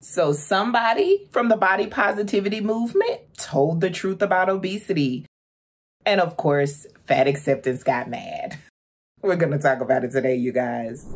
So somebody from the body positivity movement told the truth about obesity. And of course, fat acceptance got mad. We're going to talk about it today, you guys.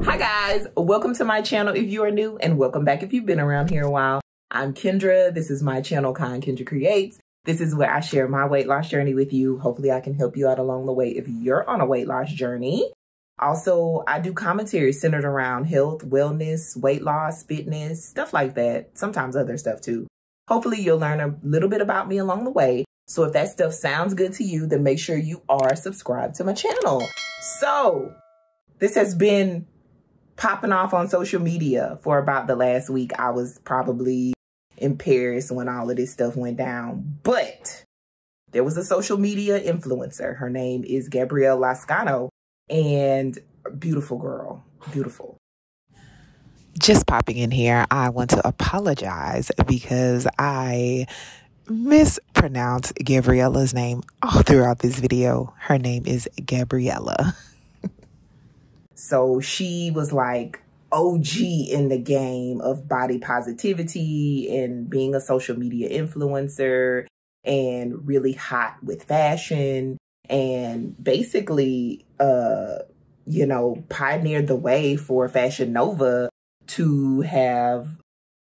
Hi guys, welcome to my channel if you are new, and welcome back if you've been around here a while. I'm Kendra. This is my channel, Kind Kendra Creates. This is where I share my weight loss journey with you. Hopefully I can help you out along the way if you're on a weight loss journey. Also, I do commentary centered around health, wellness, weight loss, fitness, stuff like that. Sometimes other stuff too. Hopefully you'll learn a little bit about me along the way. So if that stuff sounds good to you, then make sure you are subscribed to my channel. So this has been popping off on social media for about the last week. I was probably in Paris when all of this stuff went down, but there was a social media influencer. Her name is Gabriella Lascano, and beautiful girl, beautiful. Just popping in here, I want to apologize because I mispronounced Gabriella's name all throughout this video. Her name is Gabriella. So she was like OG in the game of body positivity and being a social media influencer and really hot with fashion and basically, you know, pioneered the way for Fashion Nova to have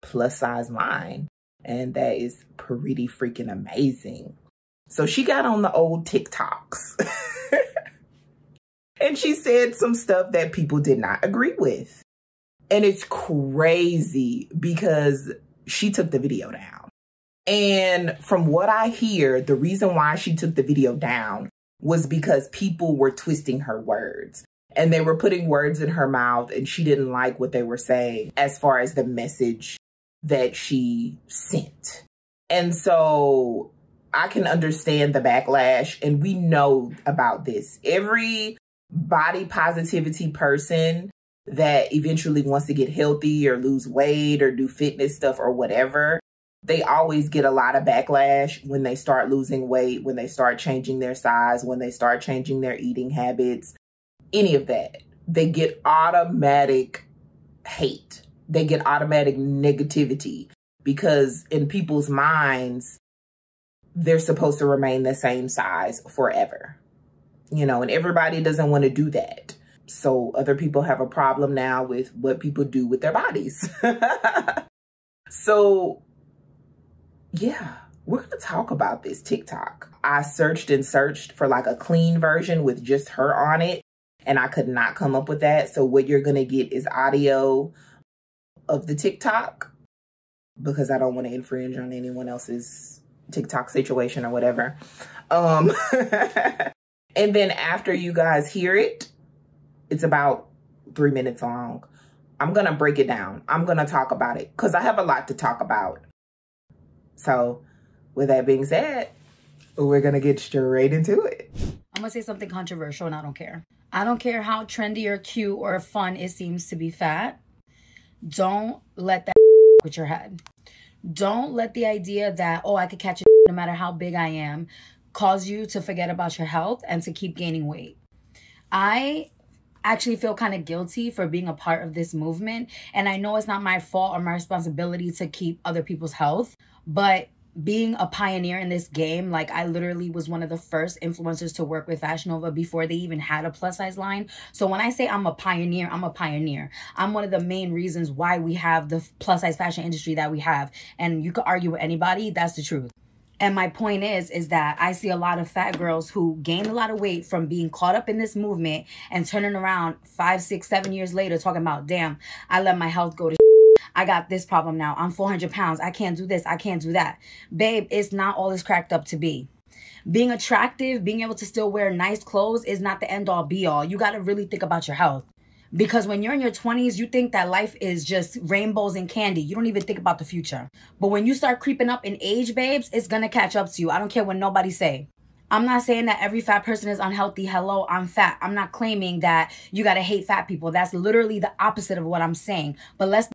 plus size line. And that is pretty freaking amazing. So she got on the old TikToks. And she said some stuff that people did not agree with. And it's crazy because she took the video down. And from what I hear, the reason why she took the video down was because people were twisting her words. And they were putting words in her mouth and she didn't like what they were saying as far as the message that she sent. And so I can understand the backlash, and we know about this. Every body positivity person that eventually wants to get healthy or lose weight or do fitness stuff or whatever, they always get a lot of backlash when they start losing weight, when they start changing their size, when they start changing their eating habits, any of that. They get automatic hate. They get automatic negativity because in people's minds, they're supposed to remain the same size forever. You know, and everybody doesn't want to do that. So other people have a problem now with what people do with their bodies. So, yeah, we're going to talk about this TikTok. I searched and searched for like a clean version with just her on it, and I could not come up with that. So what you're going to get is audio of the TikTok because I don't want to infringe on anyone else's TikTok situation or whatever. And then after you guys hear it, it's about 3 minutes long. I'm going to break it down. I'm going to talk about it because I have a lot to talk about. So with that being said, we're going to get straight into it. I'm going to say something controversial and I don't care. I don't care how trendy or cute or fun it seems to be fat. Don't let that with your head. Don't let the idea that, oh, I could catch it no matter how big I am, cause you to forget about your health and to keep gaining weight. I actually feel kind of guilty for being a part of this movement. And I know it's not my fault or my responsibility to keep other people's health, but being a pioneer in this game, like I literally was one of the first influencers to work with Fashion Nova before they even had a plus size line. So when I say I'm a pioneer, I'm a pioneer. I'm one of the main reasons why we have the plus size fashion industry that we have. And you could argue with anybody, that's the truth. And my point is that I see a lot of fat girls who gain a lot of weight from being caught up in this movement and turning around 5, 6, 7 years later talking about, damn, I let my health go to I got this problem now. I'm 400 pounds. I can't do this. I can't do that. Babe, it's not all it's cracked up to be. Being attractive, being able to still wear nice clothes is not the end all be all. You got to really think about your health. Because when you're in your 20s, you think that life is just rainbows and candy. You don't even think about the future. But when you start creeping up in age, babes, it's going to catch up to you. I don't care what nobody say. I'm not saying that every fat person is unhealthy. Hello, I'm fat. I'm not claiming that you got to hate fat people. That's literally the opposite of what I'm saying. But let's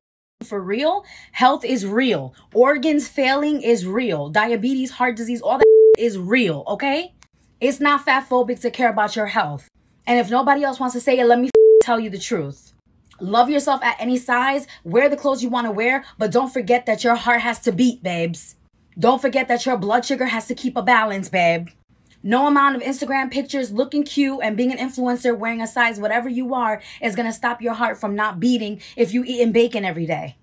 for real, health is real. Organs failing is real. Diabetes, heart disease, all that is real, okay? It's not fat phobic to care about your health. And if nobody else wants to say it, let me tell you the truth. Love yourself at any size. Wear the clothes you want to wear, but don't forget that your heart has to beat, babes. Don't forget that your blood sugar has to keep a balance, babe. No amount of Instagram pictures looking cute and being an influencer wearing a size whatever you are is going to stop your heart from not beating if you eating bacon every day.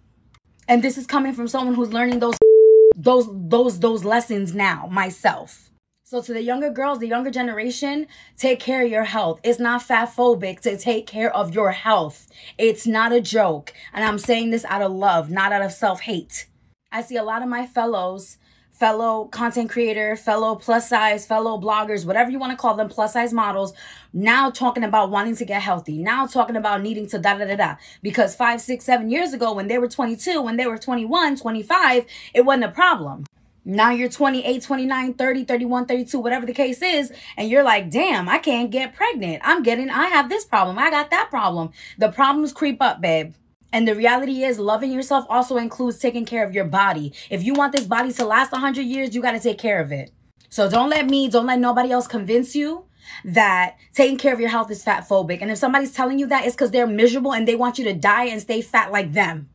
And this is coming from someone who's learning those lessons now, myself. So to the younger girls, the younger generation, take care of your health. It's not fat phobic to take care of your health. It's not a joke. And I'm saying this out of love, not out of self-hate. I see a lot of my fellow content creator, fellow plus size, fellow bloggers, whatever you want to call them, plus size models, now talking about wanting to get healthy, now talking about needing to da-da-da-da. Because 5, 6, 7 years ago, when they were 22, when they were 21, 25, it wasn't a problem. Now you're 28, 29, 30, 31, 32, whatever the case is, and you're like, damn, I can't get pregnant. I have this problem. I got that problem. The problems creep up, babe. And the reality is loving yourself also includes taking care of your body. If you want this body to last 100 years, you got to take care of it. So don't let nobody else convince you that taking care of your health is fat phobic. And if somebody's telling you that, it's because they're miserable and they want you to die and stay fat like them.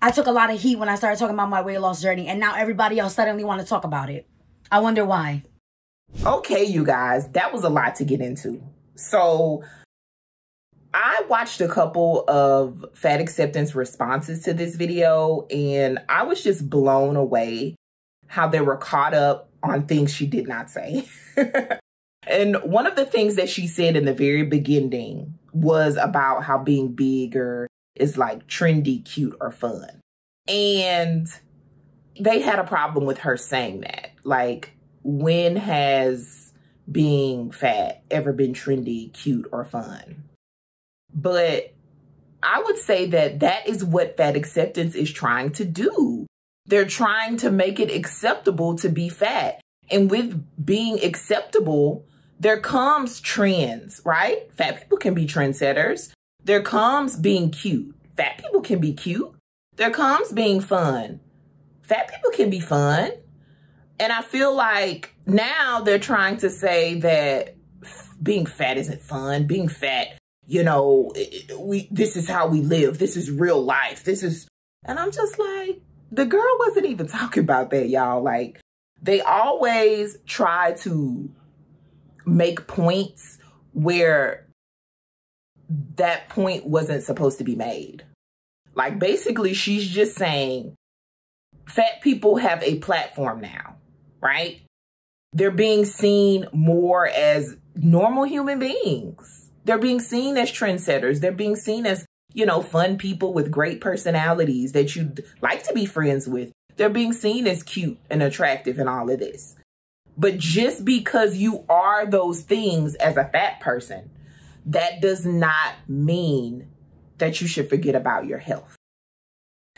I took a lot of heat when I started talking about my weight loss journey, and now everybody else suddenly want to talk about it. I wonder why. Okay, you guys, that was a lot to get into. So I watched a couple of fat acceptance responses to this video, and I was just blown away how they were caught up on things she did not say. And one of the things that she said in the very beginning was about how being bigger is like trendy, cute, or fun. And they had a problem with her saying that. Like, when has being fat ever been trendy, cute, or fun? But I would say that that is what fat acceptance is trying to do. They're trying to make it acceptable to be fat. And with being acceptable, there comes trends, right? Fat people can be trendsetters. There comes being cute. Fat people can be cute. There comes being fun. Fat people can be fun. And I feel like now they're trying to say that being fat isn't fun. Being fat, you know, this is how we live. This is real life. And I'm just like, the girl wasn't even talking about that, y'all. Like, they always try to make points where that point wasn't supposed to be made. Like, basically, she's just saying fat people have a platform now, right? They're being seen more as normal human beings. They're being seen as trendsetters. They're being seen as, you know, fun people with great personalities that you'd like to be friends with. They're being seen as cute and attractive and all of this. But just because you are those things as a fat person, that does not mean that you should forget about your health.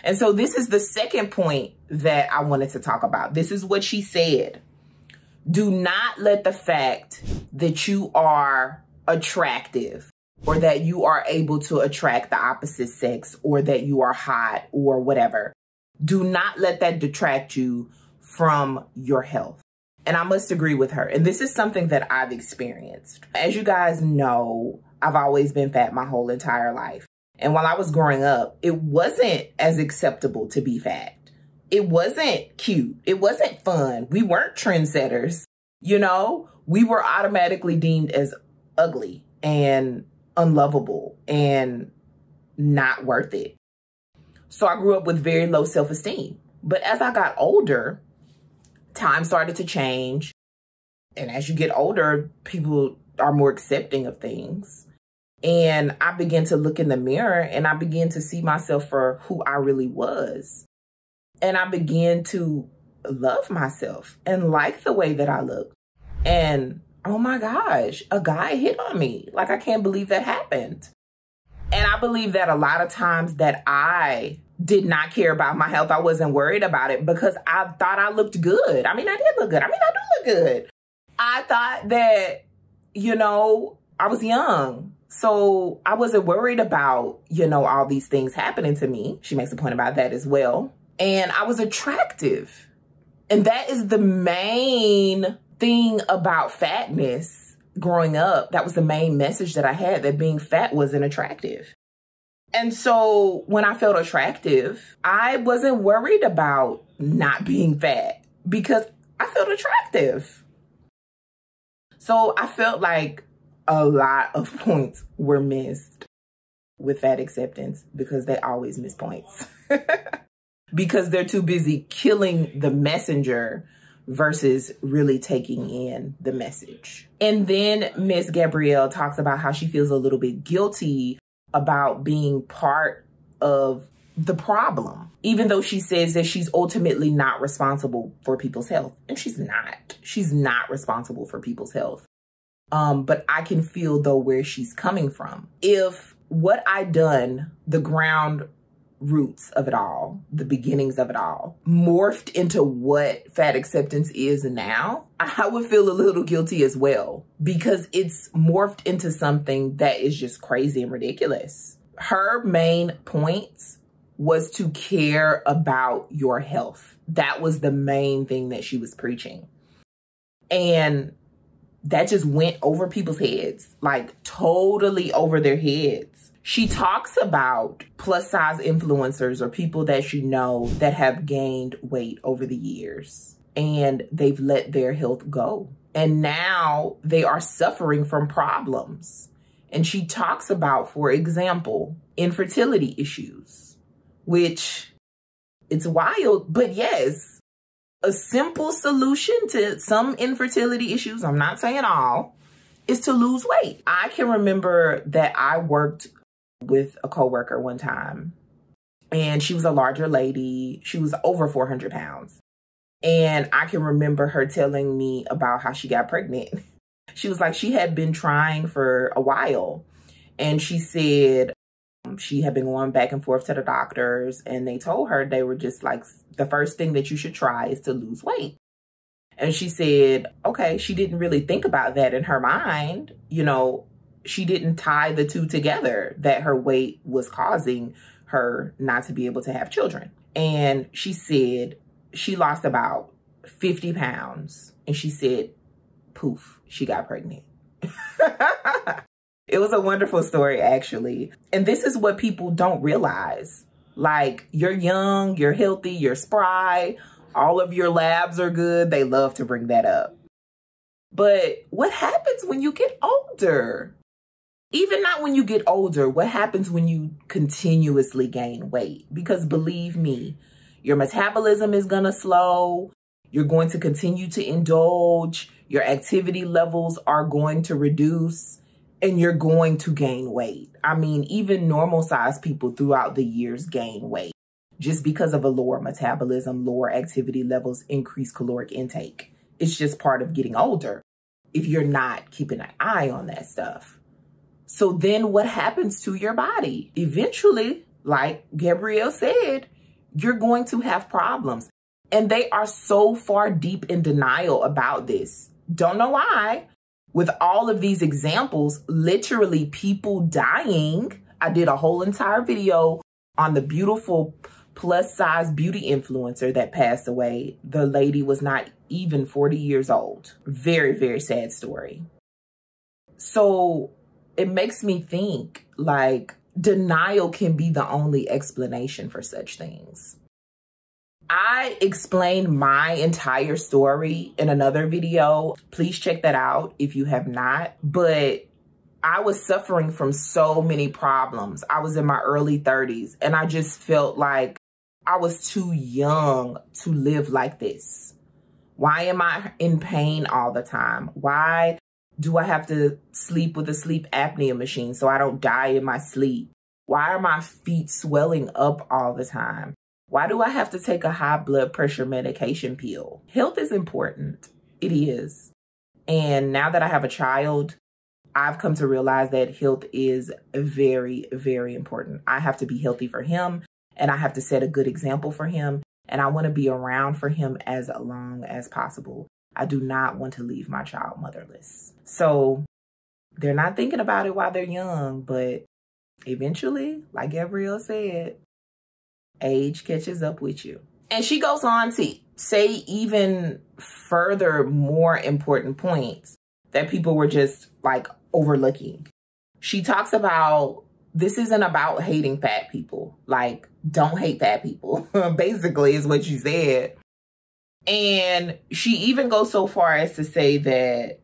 And so this is the second point that I wanted to talk about. This is what she said. Do not let the fact that you are attractive or that you are able to attract the opposite sex or that you are hot or whatever, do not let that detract you from your health. And I must agree with her. And this is something that I've experienced. As you guys know, I've always been fat my whole entire life. And while I was growing up, it wasn't as acceptable to be fat. It wasn't cute. It wasn't fun. We weren't trendsetters. You know, we were automatically deemed as ugly and unlovable and not worth it. So I grew up with very low self-esteem. But as I got older, time started to change. And as you get older, people are more accepting of things. And I began to look in the mirror and I began to see myself for who I really was. And I began to love myself and like the way that I look. And oh my gosh, a guy hit on me. Like, I can't believe that happened. And I believe that a lot of times that I did not care about my health. I wasn't worried about it because I thought I looked good. I mean, I did look good. I mean, I do look good. I thought that, you know, I was young. So I wasn't worried about, you know, all these things happening to me. She makes a point about that as well. And I was attractive. And that is the main thing about fatness growing up. That was the main message that I had, that being fat wasn't attractive. And so when I felt attractive, I wasn't worried about not being fat because I felt attractive. So I felt like a lot of points were missed with fat acceptance because they always miss points. Because they're too busy killing the messenger versus really taking in the message. And then Miss Gabrielle talks about how she feels a little bit guilty about being part of the problem, even though she says that she's ultimately not responsible for people's health. And she's not. She's not responsible for people's health. But I can feel, though, where she's coming from. If what I done, the ground roots of it all, the beginnings of it all, morphed into what fat acceptance is now, I would feel a little guilty as well, because it's morphed into something that is just crazy and ridiculous. Her main points was to care about your health. That was the main thing that she was preaching. And that just went over people's heads, like totally over their heads. She talks about plus size influencers or people that you know that have gained weight over the years and they've let their health go. And now they are suffering from problems. And she talks about, for example, infertility issues, which it's wild, but yes, a simple solution to some infertility issues, I'm not saying all, is to lose weight. I can remember that I worked with a coworker one time, and she was a larger lady. She was over 400 pounds. And I can remember her telling me about how she got pregnant. She was like, she had been trying for a while. And she said she had been going back and forth to the doctors, and they told her, they were just like, the first thing that you should try is to lose weight. And she said, okay, she didn't really think about that in her mind. You know, she didn't tie the two together, that her weight was causing her not to be able to have children. And she said she lost about 50 pounds. And she said, poof, she got pregnant. It was a wonderful story, actually. And this is what people don't realize. Like, you're young, you're healthy, you're spry, all of your labs are good. They love to bring that up. But what happens when you get older? Even not when you get older, what happens when you continuously gain weight? Because believe me, your metabolism is gonna slow. You're going to continue to indulge. Your activity levels are going to reduce, and you're going to gain weight. I mean, even normal sized people throughout the years gain weight just because of a lower metabolism, lower activity levels, increased caloric intake. It's just part of getting older if you're not keeping an eye on that stuff. So then what happens to your body? Eventually, like Gabrielle said, you're going to have problems. And they are so far deep in denial about this. Don't know why. With all of these examples, literally people dying. I did a whole entire video on the beautiful plus size beauty influencer that passed away. The lady was not even 40 years old. Very, very sad story. So it makes me think, like, denial can be the only explanation for such things. I explained my entire story in another video. Please check that out if you have not. But I was suffering from so many problems. I was in my early 30s, and I just felt like I was too young to live like this. Why am I in pain all the time? Why do I have to sleep with a sleep apnea machine so I don't die in my sleep? Why are my feet swelling up all the time? Why do I have to take a high blood pressure medication pill? Health is important. It is. And now that I have a child, I've come to realize that health is very, very important. I have to be healthy for him, and I have to set a good example for him, and I want to be around for him as long as possible. I do not want to leave my child motherless. So They're not thinking about it while they're young, but eventually, like Gabrielle said, age catches up with you. And she goes on to say even further more important points that people were just like overlooking. She talks about this isn't about hating fat people. Like, don't hate fat people, basically is what she said. And she even goes so far as to say that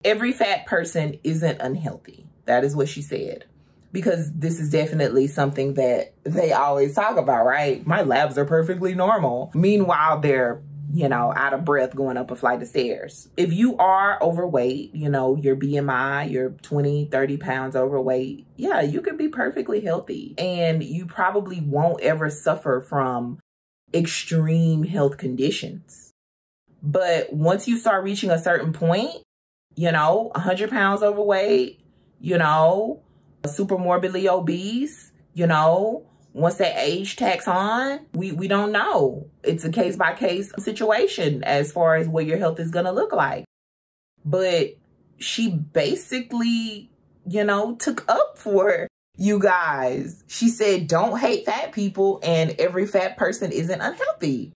every fat person isn't unhealthy. That is what she said. Because this is definitely something that they always talk about, right? My labs are perfectly normal. Meanwhile, they're, you know, out of breath going up a flight of stairs. If you are overweight, you know, your BMI, you're 20, 30 pounds overweight, yeah, you can be perfectly healthy. And you probably won't ever suffer from extreme health conditions. But once you start reaching a certain point, you know, 100 pounds overweight, you know, super morbidly obese, you know, once that age tax on, we don't know. It's a case by case situation as far as what your health is going to look like. But she basically, you know, took up for you guys. She said, don't hate fat people and every fat person isn't unhealthy.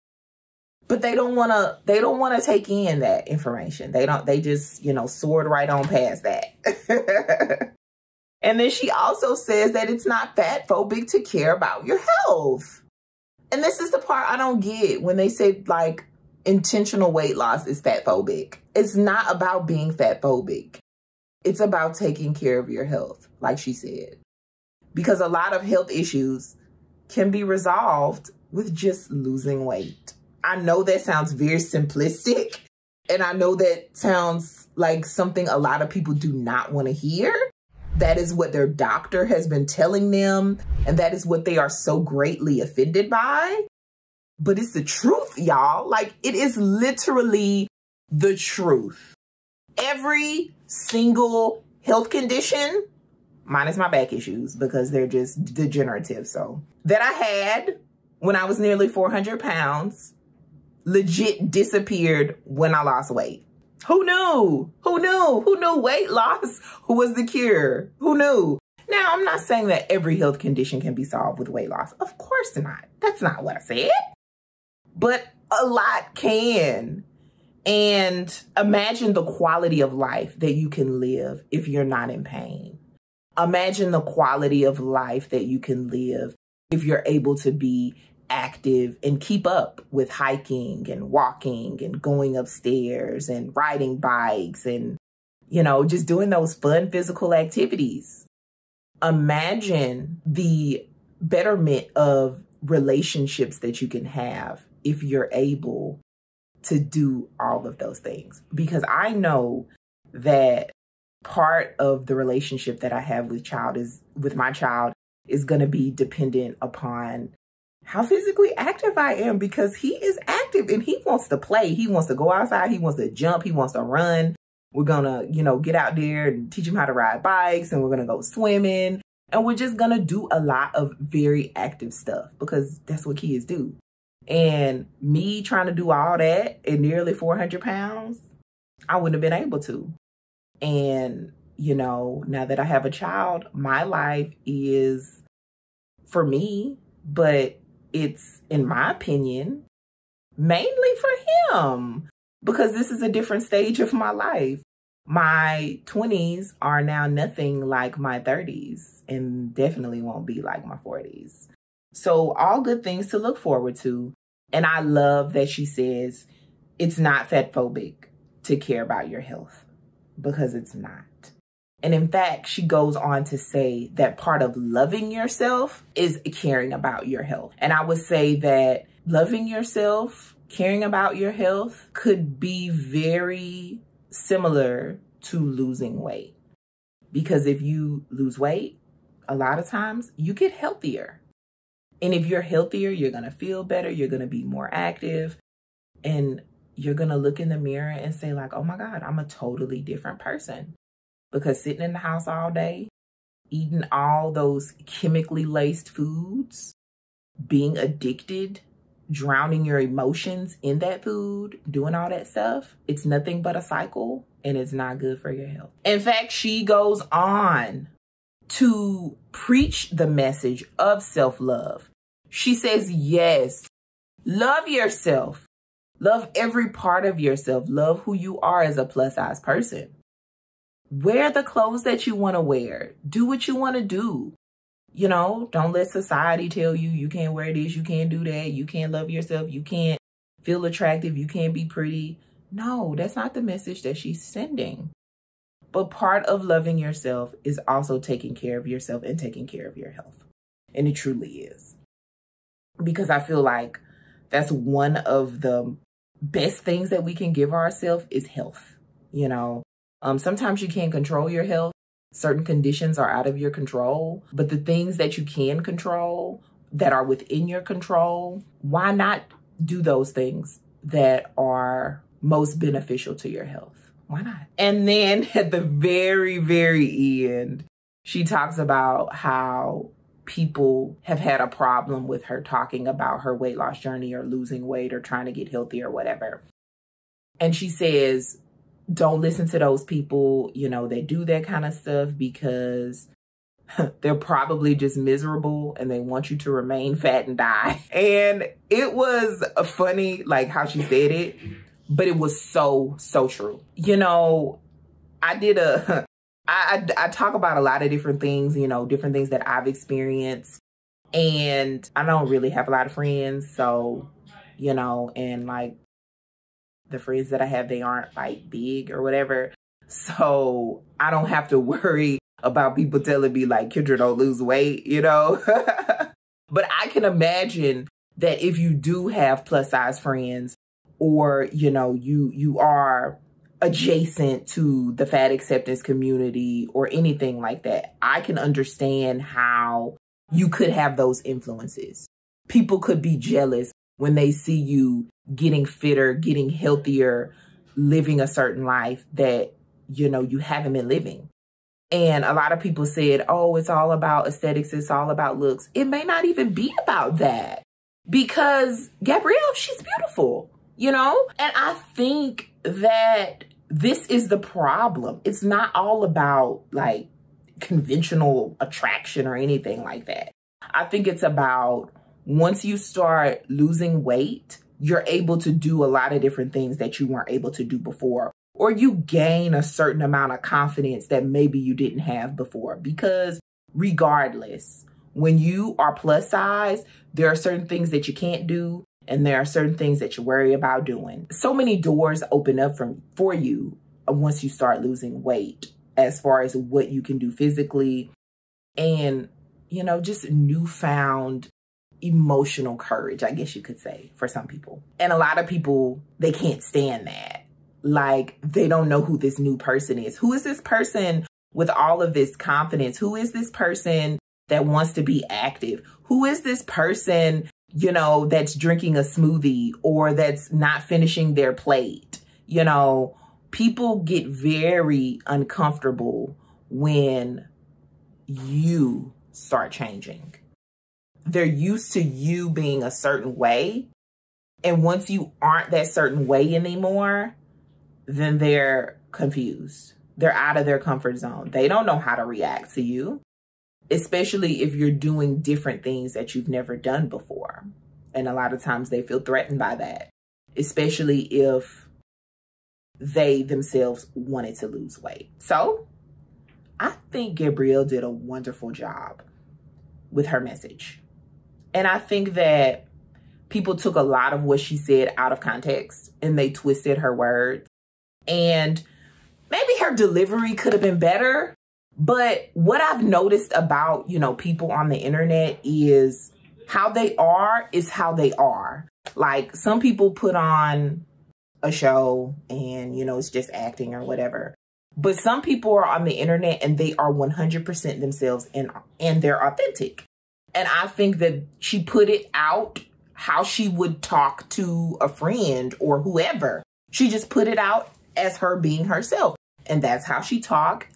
But they don't want to take in that information. They just, you know, soared right on past that. And then she also says that it's not fat phobic to care about your health. And this is the part I don't get when they say like intentional weight loss is fat phobic. It's not about being fat phobic. It's about taking care of your health, like she said. Because a lot of health issues can be resolved with just losing weight. I know that sounds very simplistic, and I know that sounds like something a lot of people do not want to hear. That is what their doctor has been telling them, and that is what they are so greatly offended by. But it's the truth, y'all. Like, it is literally the truth. Every single health condition, minus my back issues because they're just degenerative, so, that I had when I was nearly 400 pounds, legit disappeared when I lost weight. Who knew? Who knew? Who knew weight loss was the cure? Who knew? Now, I'm not saying that every health condition can be solved with weight loss. Of course not. That's not what I said. But a lot can. And imagine the quality of life that you can live if you're not in pain. Imagine the quality of life that you can live if you're able to be active and keep up with hiking and walking and going upstairs and riding bikes and, you know, just doing those fun physical activities. Imagine the betterment of relationships that you can have if you're able to do all of those things. Because I know that part of the relationship that I have with my child is going to be dependent upon how physically active I am, because he is active and he wants to play. He wants to go outside. He wants to jump. He wants to run. We're going to, you know, get out there and teach him how to ride bikes, and we're going to go swimming, and we're just going to do a lot of very active stuff because that's what kids do. And me trying to do all that at nearly 400 pounds, I wouldn't have been able to. And, you know, now that I have a child, my life is for me, but it's, in my opinion, mainly for him, because this is a different stage of my life. My 20s are now nothing like my 30s and definitely won't be like my 40s. So all good things to look forward to. And I love that she says it's not fat phobic to care about your health, because it's not. And in fact, she goes on to say that part of loving yourself is caring about your health. And I would say that loving yourself, caring about your health could be very similar to losing weight. Because if you lose weight, a lot of times you get healthier. And if you're healthier, you're going to feel better. You're going to be more active. And you're going to look in the mirror and say like, oh my God, I'm a totally different person. Because sitting in the house all day, eating all those chemically laced foods, being addicted drowning your emotions in that food, doing all that stuff, it's nothing but a cycle and it's not good for your health. In fact, she goes on to preach the message of self-love. She says, yes, love yourself. Love every part of yourself. Love who you are as a plus size person. Wear the clothes that you want to wear. Do what you want to do. You know, don't let society tell you you can't wear this, you can't do that, you can't love yourself, you can't feel attractive, you can't be pretty. No, that's not the message that she's sending. But part of loving yourself is also taking care of yourself and taking care of your health. And it truly is. Because I feel like that's one of the best things that we can give ourselves is health. You know, sometimes you can't control your health. Certain conditions are out of your control, but the things that you can control, that are within your control, why not do those things that are most beneficial to your health? Why not? And then at the very, very end, she talks about how people have had a problem with her talking about her weight loss journey or losing weight or trying to get healthy or whatever. And she says, don't listen to those people, you know, that do that kind of stuff because they're probably just miserable and they want you to remain fat and die. And it was funny, like how she said it, but it was so true. You know, I talk about a lot of different things, you know, different things that I've experienced. And I don't really have a lot of friends. So, you know, and like, the friends that I have, they aren't like big or whatever. So I don't have to worry about people telling me like, Kendra, don't lose weight, you know? But I can imagine that if you do have plus size friends or, you know, you are adjacent to the fat acceptance community or anything like that, I can understand how you could have those influences. People could be jealous when they see you getting fitter, getting healthier, living a certain life that, you know, you haven't been living. And a lot of people said, oh, it's all about aesthetics. It's all about looks. It may not even be about that because Gabrielle, she's beautiful, you know? And I think that this is the problem. It's not all about like conventional attraction or anything like that. I think it's about once you start losing weight, you're able to do a lot of different things that you weren't able to do before, or you gain a certain amount of confidence that maybe you didn't have before. Because regardless, when you are plus size, there are certain things that you can't do, and there are certain things that you worry about doing. So many doors open up for you once you start losing weight, as far as what you can do physically and, you know, just newfound emotional courage, I guess you could say, for some people. And a lot of people, they can't stand that. Like, they don't know who this new person is. Who is this person with all of this confidence? Who is this person that wants to be active? Who is this person, you know, that's drinking a smoothie or that's not finishing their plate? You know, people get very uncomfortable when you start changing. They're used to you being a certain way. And once you aren't that certain way anymore, then they're confused. They're out of their comfort zone. They don't know how to react to you, especially if you're doing different things that you've never done before. And a lot of times they feel threatened by that, especially if they themselves wanted to lose weight. So I think Gabrielle did a wonderful job with her message. And I think that people took a lot of what she said out of context and they twisted her words. And maybe her delivery could have been better. But what I've noticed about, you know, people on the internet is how they are is how they are. Like, some people put on a show and, you know, it's just acting or whatever. But some people are on the internet and they are 100% themselves and they're authentic. And I think that she put it out how she would talk to a friend or whoever. She just put it out as her being herself. And that's how she talks.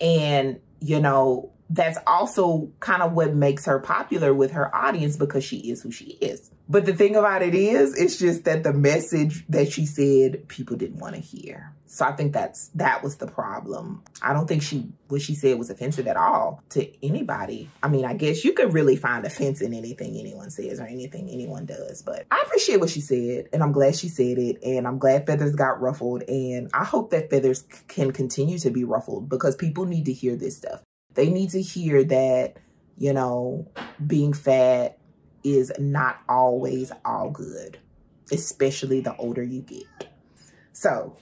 And, you know, that's also kind of what makes her popular with her audience, because she is who she is. But the thing about it is, it's just that the message that she said, people didn't want to hear. So I think that was the problem. I don't think what she said was offensive at all to anybody. I mean, I guess you could really find offense in anything anyone says or anything anyone does, but I appreciate what she said, and I'm glad she said it, and I'm glad feathers got ruffled, and I hope that feathers can continue to be ruffled, because people need to hear this stuff. They need to hear that, you know, being fat is not always all good, especially the older you get. So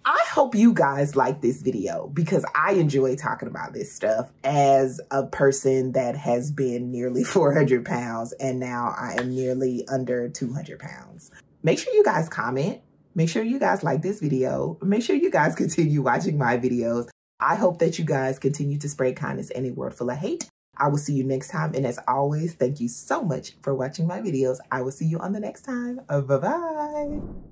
I hope you guys like this video, because I enjoy talking about this stuff as a person that has been nearly 400 pounds and now I am nearly under 200 pounds. Make sure you guys comment. Make sure you guys like this video. Make sure you guys continue watching my videos. I hope that you guys continue to spread kindness in a world full of hate. I will see you next time. And as always, thank you so much for watching my videos. I will see you on the next time. Bye-bye.